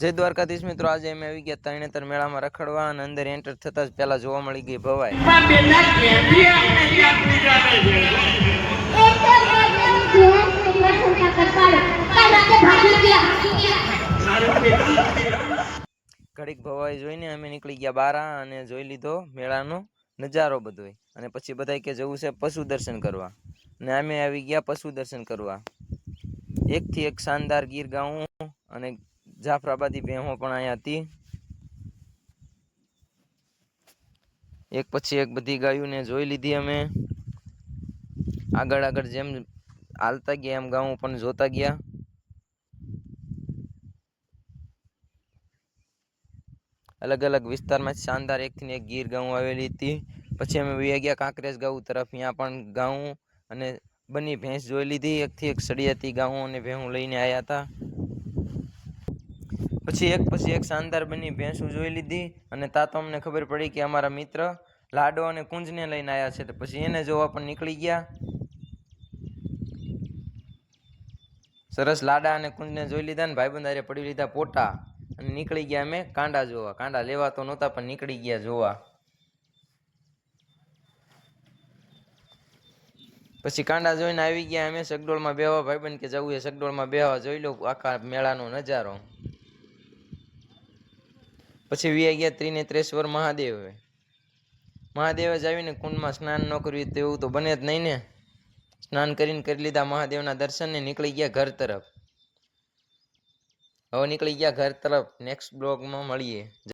જય દ્વારકાધીશ મિત્રો, આજે અમે આવી ગયા તરણેતર મેળામાં રખડવા અને અંદર એન્ટર થતા જ પહેલા જોવા મળી ગઈ ભવાઈ. ઘડીક ભવાઈ જોઈને અમે નીકળી ગયા બારા અને જોઈ લીધો મેળાનો નજારો બધો. અને પછી બધા કે જવું છે પશુ દર્શન કરવા, અને અમે આવી ગયા પશુ દર્શન કરવા. એકથી એક શાનદાર ગીર ગાઉં અને જાફરાબાદી ભેહો પણ અહીંયા હતી. એક પછી એક બધી ગાયોને જોઈ લીધી અમે. આગળ આગળ જેમ હાલતા ગયા એમ ગાઉં પણ જોતા ગયા. અલગ અલગ વિસ્તારમાં શાનદાર એકથી એક ગીર ગાઉં આવેલી હતી. પછી અમે વહી ગયા કાંકરેજ ગાઉં તરફ. ત્યાં પણ ગાઉં અને બની ભેંસ જોઈ લીધી. એકથી એક સડિયાતી ગાઉં અને ભેહું લઈને આવ્યા હતા. પછી એક શાનદાર બની ભેંસું જોઈ લીધી. અને તા તો અમને ખબર પડી કે અમારા મિત્ર લાડો અને કુંજને લઈને આવ્યા છે. તો પછી એને જોવા પણ નીકળી ગયા. સરસ લાડા અને કુંજને જોઈ લીધા ને ભાઈબંધારે પડી લીધા પોટા અને નીકળી ગયા અમે કાંડા જોવા. કાંડા લેવા તો નહોતા પણ નીકળી ગયા જોવા. પછી કાંડા જોઈને આવી ગયા અમે સગડોળમાં બેહવા. ભાઈબંધ કે જવું એ સગડોળમાં બેહવા, જોઈ લો આખા મેળાનો નજારો. પછી વી ગયા ત્રિનેત્રેશ્વર મહાદેવે જ આવીને કુંડમાં સ્નાન ન કર્યું તેવું તો બને જ નહીં ને. સ્નાન કરીને કરી લીધા મહાદેવના દર્શન ને નીકળી ગયા ઘર તરફ. હવે નીકળી ગયા ઘર તરફ. નેક્સ્ટ બ્લોગમાં મળીએ.